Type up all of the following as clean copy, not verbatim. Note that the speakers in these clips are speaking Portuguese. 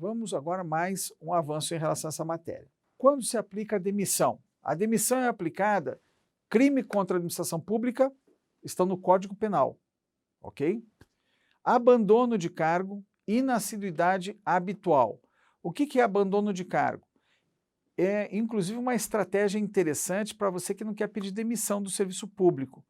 Vamos agora mais um avanço em relação a essa matéria. Quando se aplica a demissão? A demissão é aplicada, crime contra a administração pública estão no Código Penal, ok? Abandono de cargo, inassiduidade habitual. O que é abandono de cargo? É, inclusive, uma estratégia interessante para você que não quer pedir demissão do serviço público.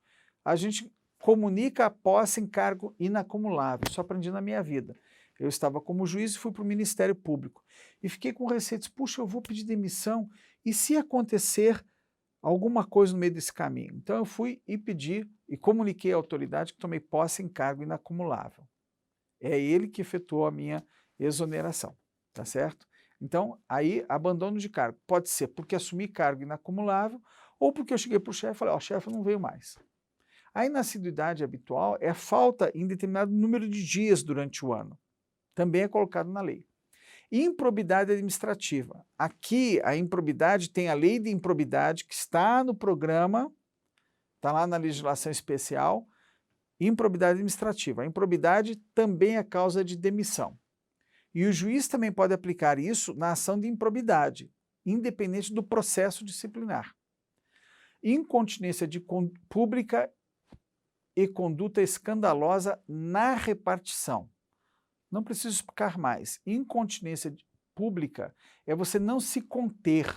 A gente comunica a posse em cargo inacumulável. Isso aprendi na minha vida. Eu estava como juiz e fui para o Ministério Público. E fiquei com receio, disse, puxa, eu vou pedir demissão, e se acontecer alguma coisa no meio desse caminho? Então eu fui e pedi, e comuniquei à autoridade que tomei posse em cargo inacumulável. É ele que efetuou a minha exoneração, tá certo? Então, aí, abandono de cargo. Pode ser porque assumi cargo inacumulável ou porque eu cheguei para o chefe e falei, ó, chefe, eu não veio mais. A inassiduidade habitual é falta em determinado número de dias durante o ano. Também é colocado na lei. Improbidade administrativa. Aqui, a improbidade tem a lei de improbidade que está no programa, está lá na legislação especial, improbidade administrativa. A improbidade também é causa de demissão. E o juiz também pode aplicar isso na ação de improbidade, independente do processo disciplinar. Incontinência pública e conduta escandalosa na repartição. Não preciso explicar mais. Incontinência pública é você não se conter.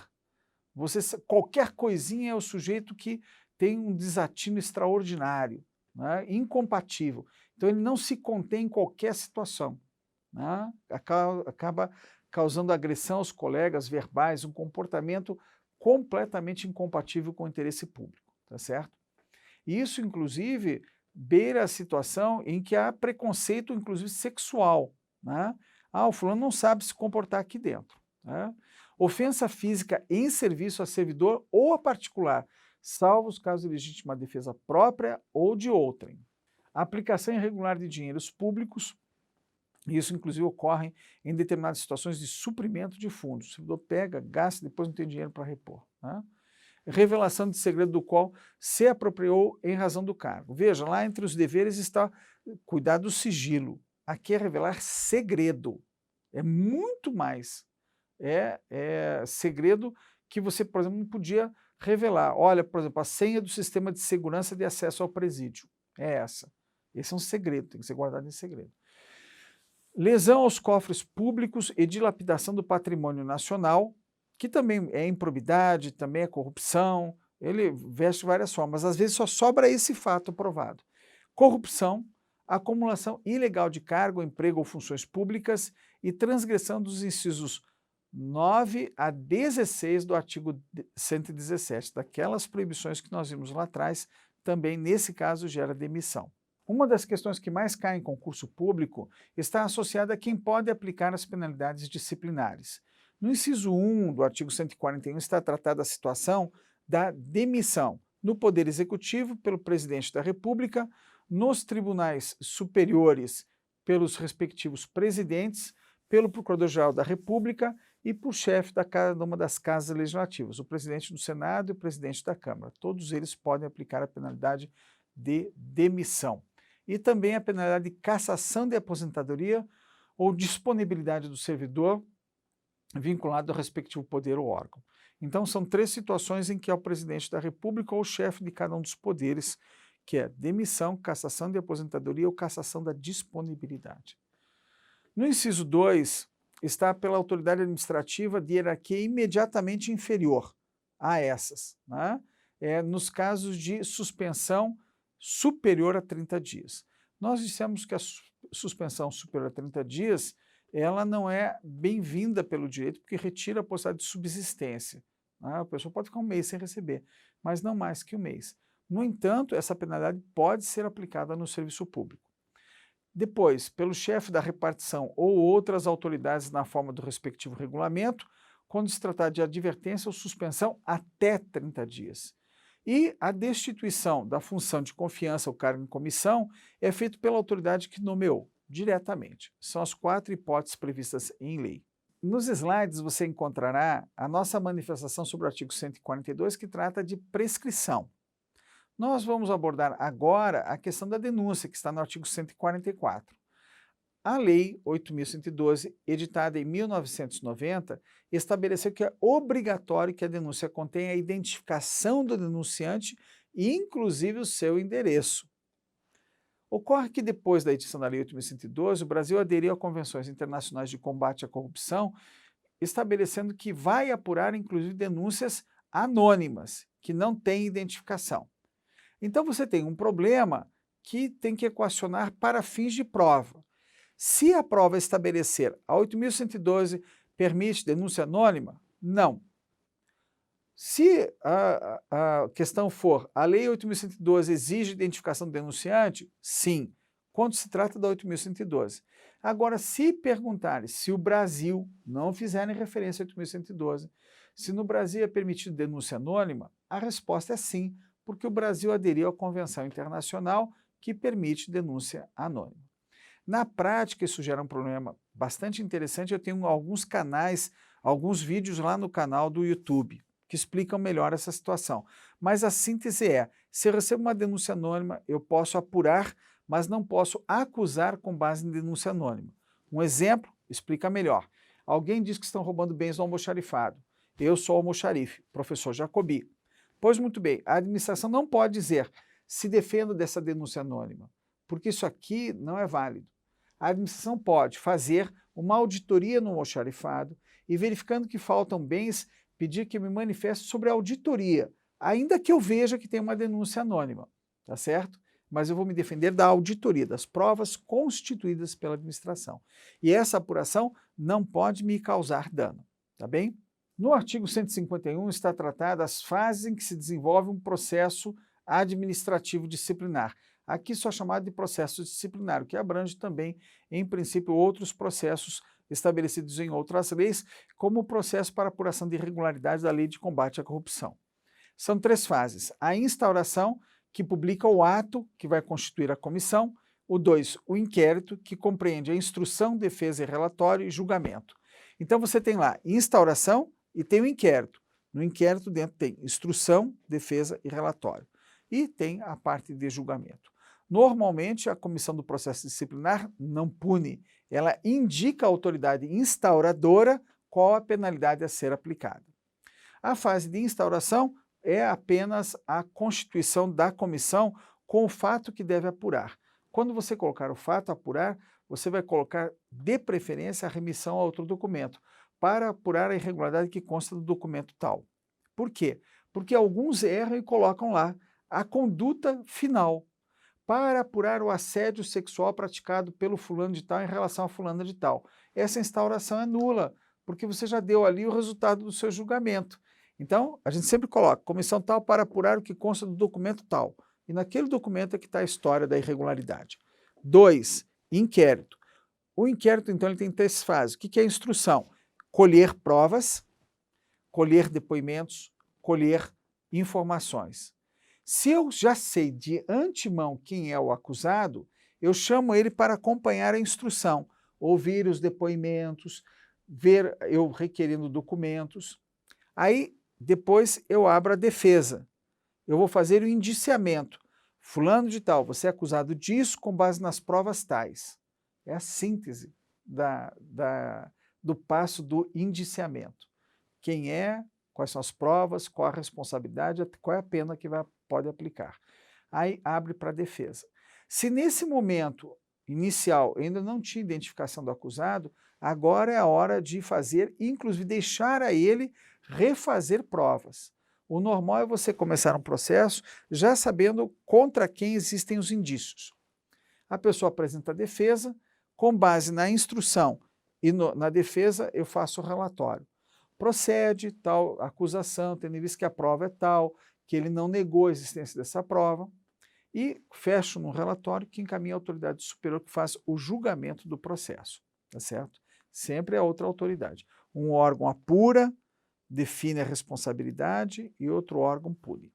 Qualquer coisinha é o sujeito que tem um desatino extraordinário, né, incompatível. Então ele não se contém em qualquer situação. Né? Acaba causando agressão aos colegas verbais, um comportamento completamente incompatível com o interesse público, tá certo? Isso, inclusive, beira a situação em que há preconceito, inclusive sexual. Né? Ah, o fulano não sabe se comportar aqui dentro. Né? Ofensa física em serviço a servidor ou a particular, salvo os casos de legítima defesa própria ou de outrem. Aplicação irregular de dinheiros públicos. Isso, inclusive, ocorre em determinadas situações de suprimento de fundos. O servidor pega, gasta, depois não tem dinheiro para repor. Né? Revelação de segredo do qual se apropriou em razão do cargo. Veja, lá entre os deveres está cuidar do sigilo. Aqui é revelar segredo. É muito mais. É segredo que você, por exemplo, não podia revelar. Olha, por exemplo, a senha do sistema de segurança de acesso ao presídio. É essa. Esse é um segredo, tem que ser guardado em segredo. Lesão aos cofres públicos e dilapidação do patrimônio nacional, que também é improbidade, também é corrupção, ele veste várias formas, às vezes só sobra esse fato provado. Corrupção, acumulação ilegal de cargo, emprego ou funções públicas e transgressão dos incisos 9 a 16 do artigo 117, daquelas proibições que nós vimos lá atrás, também nesse caso gera demissão. Uma das questões que mais cai em concurso público está associada a quem pode aplicar as penalidades disciplinares. No inciso 1 do artigo 141 está tratada a situação da demissão no Poder Executivo pelo Presidente da República, nos tribunais superiores pelos respectivos presidentes, pelo Procurador-Geral da República e por chefe de cada uma das casas legislativas, o presidente do Senado e o presidente da Câmara. Todos eles podem aplicar a penalidade de demissão. E também a penalidade de cassação de aposentadoria ou disponibilidade do servidor vinculado ao respectivo poder ou órgão. Então, são 3 situações em que é o presidente da República ou o chefe de cada um dos poderes, que é demissão, cassação de aposentadoria ou cassação da disponibilidade. No inciso 2, está pela autoridade administrativa de hierarquia imediatamente inferior a essas, né? Nos casos de suspensão superior a 30 dias. Nós dissemos que a suspensão superior a 30 dias, ela não é bem-vinda pelo direito, porque retira a possibilidade de subsistência. Né? A pessoa pode ficar um mês sem receber, mas não mais que um mês. No entanto, essa penalidade pode ser aplicada no serviço público. Depois, pelo chefe da repartição ou outras autoridades na forma do respectivo regulamento, quando se tratar de advertência ou suspensão até 30 dias. E a destituição da função de confiança ou cargo em comissão é feito pela autoridade que nomeou, diretamente. São as 4 hipóteses previstas em lei. Nos slides você encontrará a nossa manifestação sobre o artigo 142, que trata de prescrição. Nós vamos abordar agora a questão da denúncia, que está no artigo 144. A Lei 8.112, editada em 1990, estabeleceu que é obrigatório que a denúncia contenha a identificação do denunciante e, inclusive, o seu endereço. Ocorre que, depois da edição da Lei 8.112, o Brasil aderiu a convenções internacionais de combate à corrupção, estabelecendo que vai apurar, inclusive, denúncias anônimas, que não têm identificação. Então, você tem um problema que tem que equacionar para fins de prova. Se a prova estabelecer a 8.112 permite denúncia anônima, não. Se a questão for a Lei 8.112 exige identificação do denunciante, sim, quando se trata da 8.112. Agora, se perguntarem se o Brasil, não fizerem referência a 8.112, se no Brasil é permitido denúncia anônima, a resposta é sim, porque o Brasil aderiu à Convenção Internacional que permite denúncia anônima. Na prática, isso gera um problema bastante interessante. Eu tenho alguns canais, alguns vídeos lá no canal do YouTube que explicam melhor essa situação. Mas a síntese é, se eu recebo uma denúncia anônima, eu posso apurar, mas não posso acusar com base em denúncia anônima. Um exemplo explica melhor. Alguém diz que estão roubando bens do almoxarifado. Eu sou o almoxarife, professor Jacobi. Pois muito bem, a administração não pode dizer se defendo dessa denúncia anônima, porque isso aqui não é válido. A administração pode fazer uma auditoria no almoxarifado e, verificando que faltam bens, pedir que me manifeste sobre a auditoria, ainda que eu veja que tem uma denúncia anônima, tá certo? Mas eu vou me defender da auditoria, das provas constituídas pela administração. E essa apuração não pode me causar dano, tá bem? No artigo 151 está tratada as fases em que se desenvolve um processo administrativo disciplinar. Aqui só chamado de processo disciplinar, que abrange também, em princípio, outros processos estabelecidos em outras leis, como o processo para apuração de irregularidades da Lei de Combate à Corrupção. São 3 fases. A instauração, que publica o ato que vai constituir a comissão. O 2, o inquérito, que compreende a instrução, defesa e relatório e julgamento. Então você tem lá instauração e tem o inquérito. No inquérito dentro tem instrução, defesa e relatório. E tem a parte de julgamento. Normalmente, a comissão do processo disciplinar não pune, ela indica à autoridade instauradora qual a penalidade a ser aplicada. A fase de instauração é apenas a constituição da comissão com o fato que deve apurar. Quando você colocar o fato a apurar, você vai colocar, de preferência, a remissão a outro documento, para apurar a irregularidade que consta do documento tal. Por quê? Porque alguns erram e colocam lá a conduta final, para apurar o assédio sexual praticado pelo fulano de tal em relação a fulana de tal. Essa instauração é nula, porque você já deu ali o resultado do seu julgamento. Então, a gente sempre coloca comissão tal para apurar o que consta do documento tal. E naquele documento é que está a história da irregularidade. 2, inquérito. O inquérito, então, ele tem 3 fases. O que é a instrução? Colher provas, colher depoimentos, colher informações. Se eu já sei de antemão quem é o acusado, eu chamo ele para acompanhar a instrução, ouvir os depoimentos, ver eu requerindo documentos. Aí, depois, eu abro a defesa. Eu vou fazer o indiciamento. Fulano de tal, você é acusado disso com base nas provas tais. É a síntese do passo do indiciamento. Quem é, quais são as provas, qual a responsabilidade, qual é a pena que pode aplicar. Aí abre para a defesa. Se nesse momento inicial ainda não tinha identificação do acusado, agora é a hora de fazer, inclusive deixar a ele refazer provas. O normal é você começar um processo já sabendo contra quem existem os indícios. A pessoa apresenta a defesa, com base na instrução e na defesa eu faço o relatório. Procede tal acusação, tendo em vista que a prova é tal, que ele não negou a existência dessa prova, e fecho no relatório que encaminha a autoridade superior que faz o julgamento do processo, tá certo? Sempre é outra autoridade. Um órgão apura, define a responsabilidade e outro órgão pune.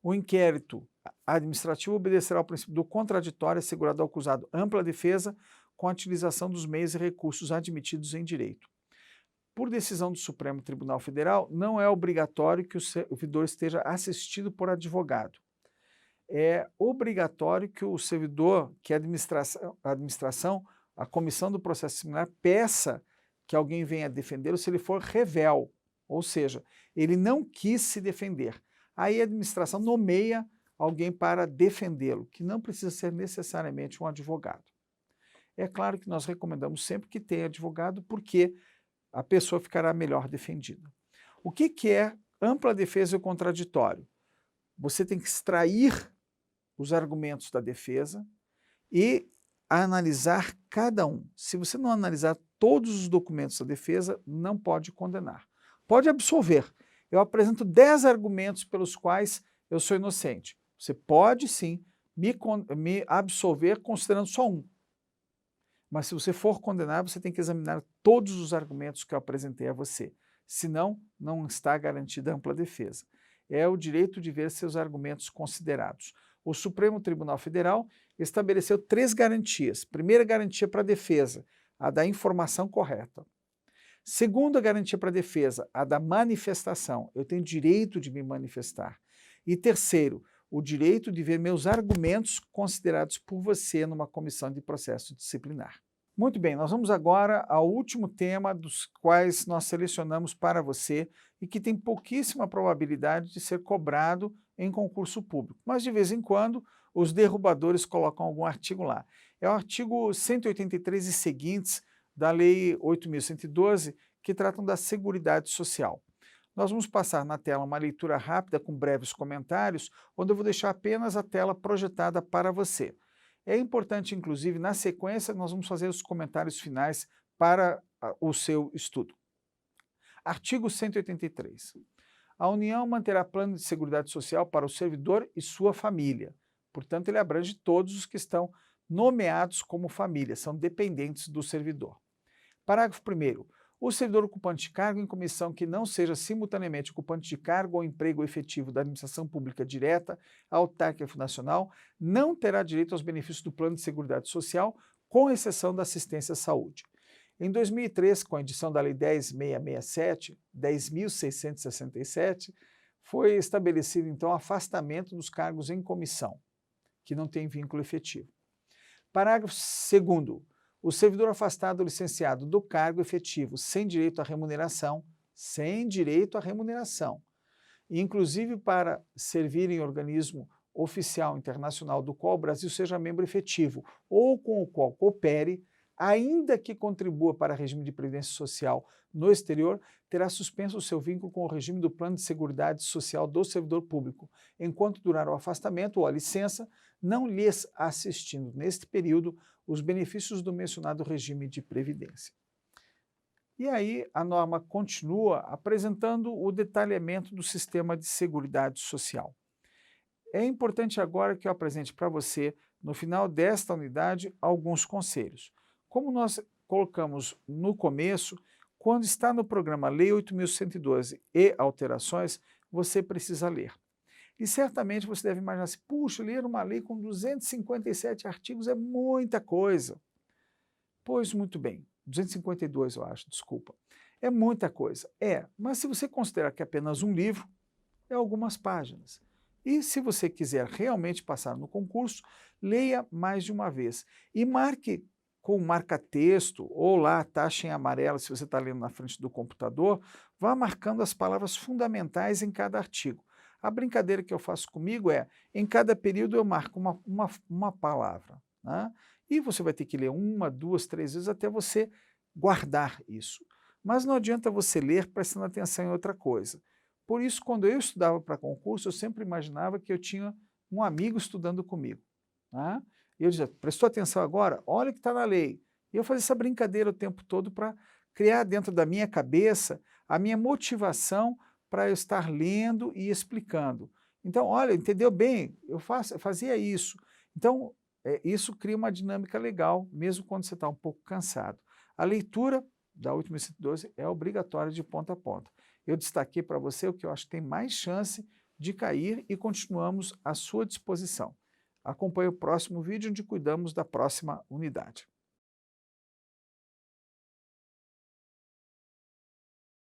O inquérito administrativo obedecerá ao princípio do contraditório, assegurado ao acusado ampla defesa com a utilização dos meios e recursos admitidos em direito. Por decisão do Supremo Tribunal Federal, não é obrigatório que o servidor esteja assistido por advogado. é obrigatório que o servidor, que a administração, a comissão do processo disciplinar, peça que alguém venha defendê-lo se ele for revel, ou seja, ele não quis se defender. Aí a administração nomeia alguém para defendê-lo, que não precisa ser necessariamente um advogado. É claro que nós recomendamos sempre que tenha advogado, porque a pessoa ficará melhor defendida. O que é ampla defesa e o contraditório? Você tem que extrair os argumentos da defesa e analisar cada um. Se você não analisar todos os documentos da defesa, não pode condenar. Pode absolver. Eu apresento 10 argumentos pelos quais eu sou inocente. Você pode, sim, me absolver considerando só um. Mas se você for condenar, você tem que examinar todos os argumentos que eu apresentei a você. Senão, não está garantida ampla defesa. É o direito de ver seus argumentos considerados. O Supremo Tribunal Federal estabeleceu 3 garantias. Primeira garantia para a defesa, a da informação correta. Segunda garantia para a defesa, a da manifestação. Eu tenho direito de me manifestar. E terceiro, o direito de ver meus argumentos considerados por você numa comissão de processo disciplinar. Muito bem, nós vamos agora ao último tema dos quais nós selecionamos para você e que tem pouquíssima probabilidade de ser cobrado em concurso público, mas de vez em quando os derrubadores colocam algum artigo lá. É o artigo 183 e seguintes da Lei 8.112, que tratam da Seguridade Social. Nós vamos passar na tela uma leitura rápida com breves comentários, onde eu vou deixar apenas a tela projetada para você. É importante, inclusive, na sequência, nós vamos fazer os comentários finais para o seu estudo. Artigo 183. A União manterá plano de seguridade social para o servidor e sua família. Portanto, ele abrange todos os que estão nomeados como família, são dependentes do servidor. Parágrafo 1º. O servidor ocupante de cargo em comissão que não seja simultaneamente ocupante de cargo ou emprego efetivo da administração pública direta, autárquica nacional, não terá direito aos benefícios do Plano de Seguridade Social, com exceção da assistência à saúde. Em 2003, com a edição da Lei 10.667, 10.667, foi estabelecido, então, afastamento dos cargos em comissão, que não tem vínculo efetivo. Parágrafo 2º. O servidor afastado ou licenciado do cargo efetivo sem direito à remuneração, inclusive para servir em organismo oficial internacional do qual o Brasil seja membro efetivo ou com o qual coopere, ainda que contribua para regime de previdência social no exterior, terá suspenso o seu vínculo com o regime do Plano de Seguridade Social do servidor público, enquanto durar o afastamento ou a licença, não lhes assistindo neste período os benefícios do mencionado regime de previdência. E aí a norma continua apresentando o detalhamento do sistema de seguridade social. É importante agora que eu apresente para você, no final desta unidade, alguns conselhos. Como nós colocamos no começo, quando está no programa Lei 8.112 e alterações, você precisa ler. E certamente você deve imaginar assim, puxa, ler uma lei com 257 artigos é muita coisa. Pois muito bem, 252 eu acho, desculpa. É muita coisa. Mas se você considerar que é apenas um livro, é algumas páginas. E se você quiser realmente passar no concurso, leia mais de uma vez. E marque com marca-texto, ou lá, taxa em amarelo, se você está lendo na frente do computador, vá marcando as palavras fundamentais em cada artigo. A brincadeira que eu faço comigo é, em cada período eu marco uma palavra, né? E você vai ter que ler 1, 2, 3 vezes até você guardar isso. Mas não adianta você ler prestando atenção em outra coisa. Por isso, quando eu estudava para concurso, eu sempre imaginava que eu tinha um amigo estudando comigo, né? E eu dizia, prestou atenção agora? Olha o que está na lei. E eu fazia essa brincadeira o tempo todo para criar dentro da minha cabeça a minha motivação para eu estar lendo e explicando. Então, olha, entendeu bem? Eu fazia isso. Então, isso cria uma dinâmica legal, mesmo quando você está um pouco cansado. A leitura da 8.112 é obrigatória de ponta a ponta. Eu destaquei para você o que eu acho que tem mais chance de cair e continuamos à sua disposição. Acompanhe o próximo vídeo onde cuidamos da próxima unidade.